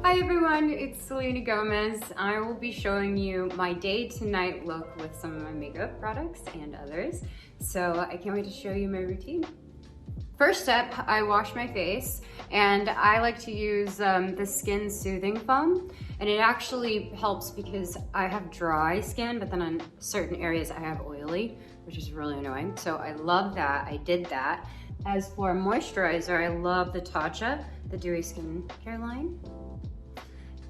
Hi everyone, it's Selena Gomez. I will be showing you my day to night look with some of my makeup products and others. So I can't wait to show you my routine. First step, I wash my face, and I like to use the Skin Soothing Foam, and it actually helps because I have dry skin, but then on certain areas I have oily, which is really annoying. So I love that, I did that. As for moisturizer, I love the Tatcha, the Dewy Skincare line.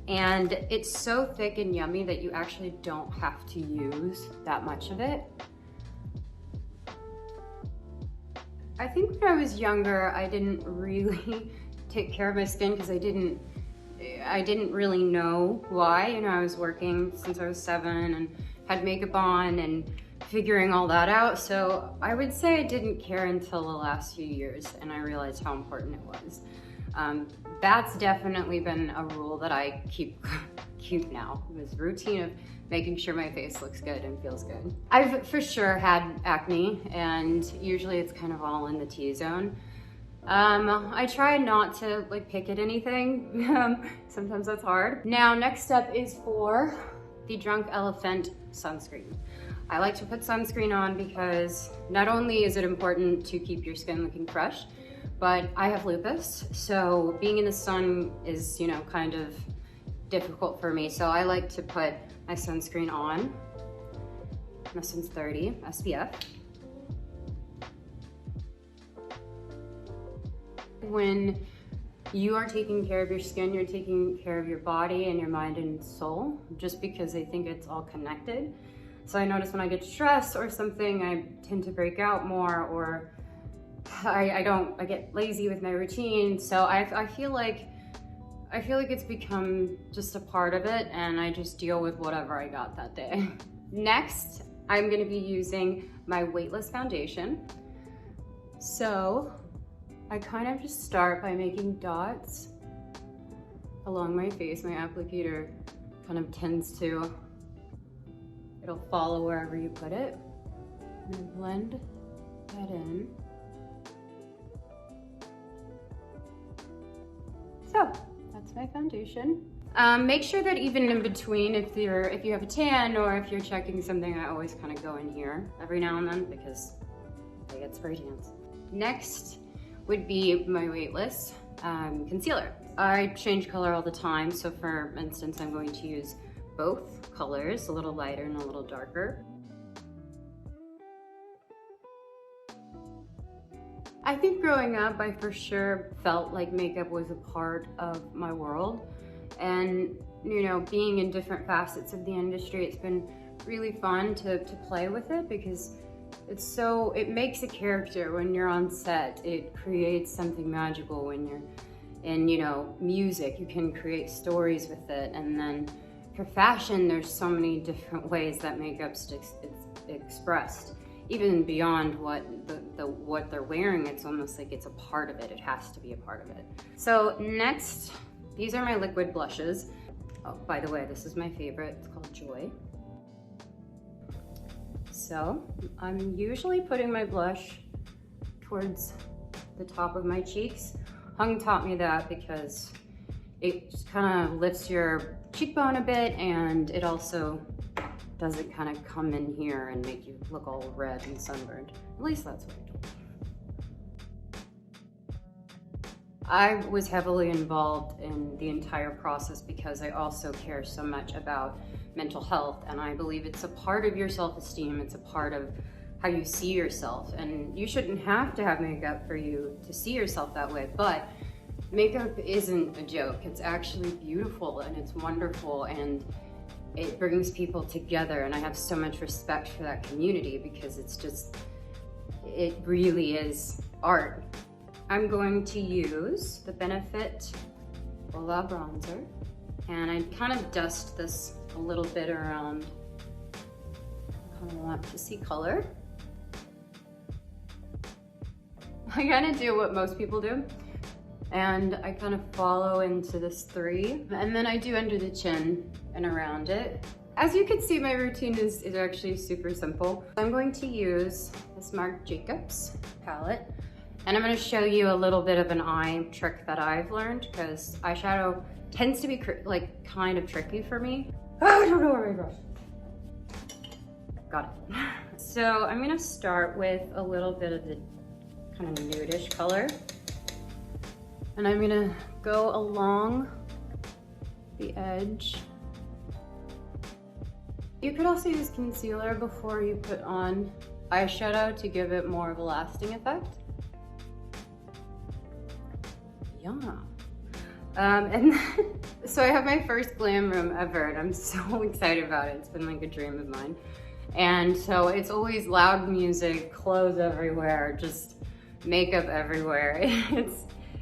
And it's so thick and yummy that you actually don't have to use that much of it. I think when I was younger, I didn't really take care of my skin because I didn't really know why. You know, I was working since I was 7 and had makeup on and figuring all that out. So I would say I didn't care until the last few years and I realized how important it was. That's definitely been a rule that I keep now. This routine of making sure my face looks good and feels good. I've for sure had acne, and usually it's kind of all in the T-zone. I try not to pick at anything. Sometimes that's hard. Now, next step is for the Drunk Elephant sunscreen. I like to put sunscreen on because not only is it important to keep your skin looking fresh, but I have lupus, so being in the sun is, you know, kind of difficult for me. So I like to put my sunscreen on. This one's 30 SPF. When you are taking care of your skin, you're taking care of your body and your mind and soul, just because I think it's all connected. So I notice when I get stressed or something, I tend to break out more, or I get lazy with my routine. So I feel like it's become just a part of it, and I just deal with whatever I got that day. Next, I'm gonna be using my Weightless foundation. So I kind of just start by making dots along my face. My applicator kind of tends to, it'll follow wherever you put it. And I blend that in. So that's my foundation. Make sure that even in between, if you have a tan or if you're checking something, I always kind of go in here every now and then because I get spray tans. Next would be my Weightless concealer. I change color all the time. So for instance, I'm going to use both colors, a little lighter and a little darker. I think growing up, I for sure felt like makeup was a part of my world. And, you know, being in different facets of the industry, it's been really fun to play with it because it makes a character when you're on set. It creates something magical when you're in, you know, music. You can create stories with it. And then for fashion, there's so many different ways that makeup's expressed. Even beyond what they're wearing, it's almost like it's a part of it. It has to be a part of it. So next, these are my liquid blushes. Oh, by the way, this is my favorite. It's called Joy. So I'm usually putting my blush towards the top of my cheeks. Hung taught me that because it just kind of lifts your cheekbone a bit, and it also doesn't kind of come in here and make you look all red and sunburned. At least that's what I told me. I was heavily involved in the entire process because I also care so much about mental health, and I believe it's a part of your self-esteem. It's a part of how you see yourself, and you shouldn't have to have makeup for you to see yourself that way, but makeup isn't a joke. It's actually beautiful and it's wonderful, and it brings people together, and I have so much respect for that community because it really is art. I'm going to use the Benefit Voila Bronzer, and I kind of dust this a little bit around. I kind of want to see color. I kind of do what most people do, and I kind of follow into this 3, and then I do under the chin and around it. As you can see, my routine is actually super simple. I'm going to use this Marc Jacobs palette, and I'm going to show you a little bit of an eye trick that I've learned, because eyeshadow tends to be like kind of tricky for me. Oh, I don't know where my brush is. Got it. So I'm gonna start with a little bit of the kind of nudish color. And I'm gonna go along the edge. You could also use concealer before you put on eyeshadow to give it more of a lasting effect. Yeah. And so I have my first glam room ever, and I'm so excited about it. It's been like a dream of mine. And so it's always loud music, clothes everywhere, just makeup everywhere.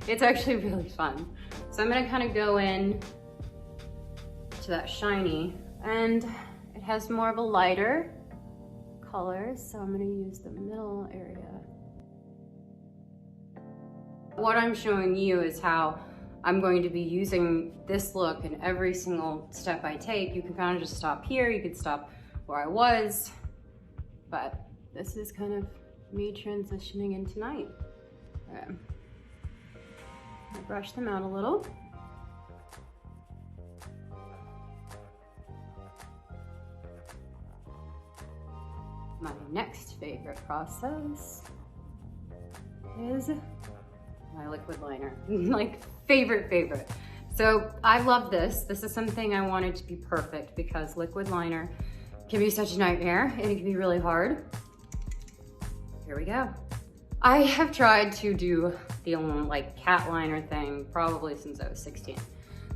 It's actually really fun. So I'm gonna kind of go in to that shiny, and it has more of a lighter color, so I'm gonna use the middle area. What I'm showing you is how I'm going to be using this look in every single step I take. You can kind of just stop here, you could stop where I was, but this is kind of me transitioning into night. Okay. I brush them out a little. My next favorite process is my liquid liner. Like favorite. So I love this. This is something I wanted to be perfect because liquid liner can be such a nightmare and it can be really hard. Here we go. I have tried to do the like cat liner thing probably since I was 16.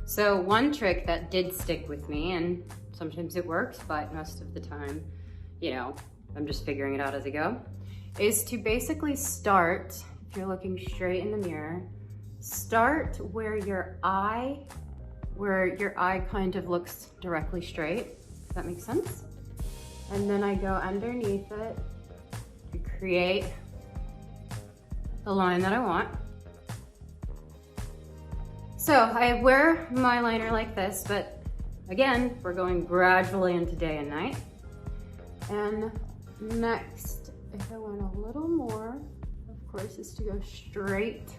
So one trick that did stick with me, and sometimes it works, but most of the time, you know, I'm just figuring it out as I go, is to basically start, if you're looking straight in the mirror, start where your eye kind of looks directly straight. Does that make sense? And then I go underneath it to create the line that I want. So I wear my liner like this, but again, we're going gradually into day and night. And next, if I want a little more, of course, is to go straight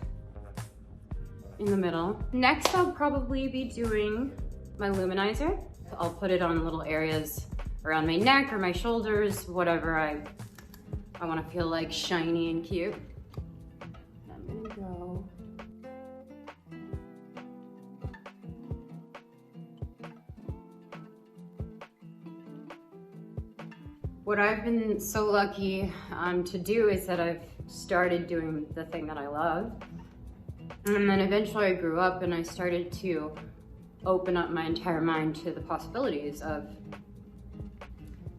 in the middle. Next, I'll probably be doing my luminizer. I'll put it on little areas around my neck or my shoulders, whatever I want to feel like shiny and cute. I'm gonna go what I've been so lucky to do is that I've started doing the thing that I love. And then eventually I grew up and I started to open up my entire mind to the possibilities of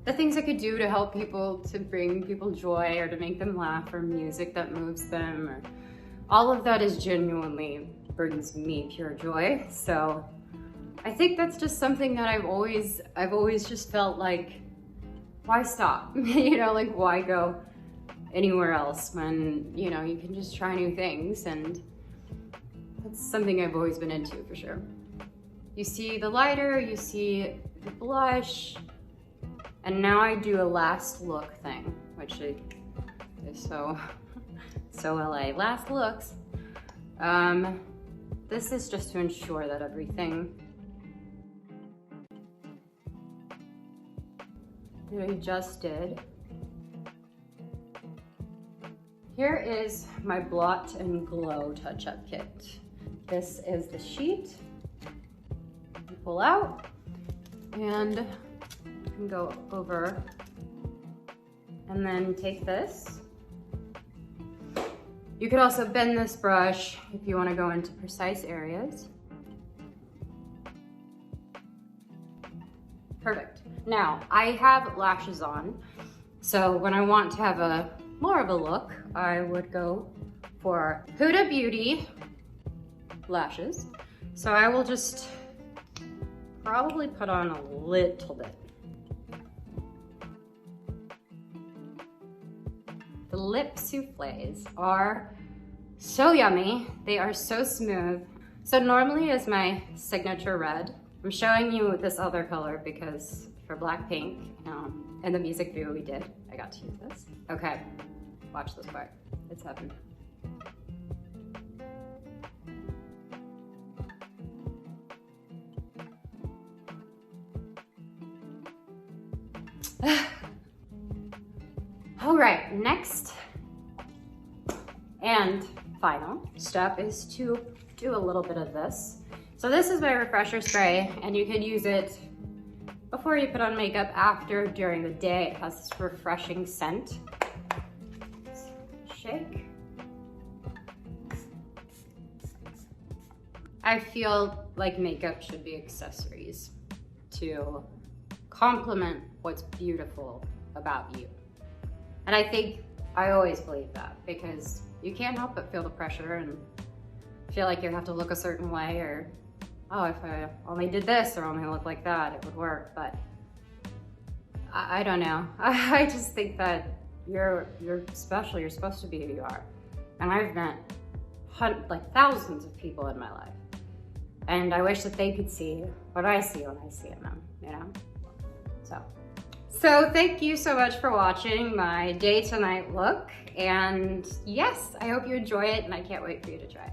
the things I could do to help people, to bring people joy or to make them laugh, or music that moves them, or all of that is genuinely brings me pure joy. So I think that's just something that I've always just felt like, why stop? You know, like why go anywhere else when, you know, you can just try new things, and that's something I've always been into for sure. You see the lighter, you see the blush, and now I do a last look thing, which is so LA. Last looks. This is just to ensure that everything that I just did. Here is my Blot and Glow touch-up kit. This is the sheet. You pull out, and you can go over, and then take this. You could also bend this brush if you want to go into precise areas. Perfect. Now, I have lashes on, so when I want to have more of a look, I would go for Huda Beauty lashes. So I will just probably put on a little bit. The lip soufflés are so yummy. They are so smooth. So normally is my signature red. I'm showing you this other color because for Blackpink, in the music video we did, I got to use this. Okay, watch this part. It's heaven. All right, next and final step is to do a little bit of this. So this is my refresher spray, and you could use it before you put on makeup, after, during the day. It has this refreshing scent. Shake. I feel like makeup should be accessories to complement what's beautiful about you. And I think I always believe that, because you can't help but feel the pressure and feel like you have to look a certain way, or, oh, if I only did this or only looked like that, it would work. But I don't know. I just think that you're special. You're supposed to be who you are. And I've met like thousands of people in my life. And I wish that they could see what I see when I see in them, you know? So thank you so much for watching my day to night look. And yes, I hope you enjoy it, and I can't wait for you to try it.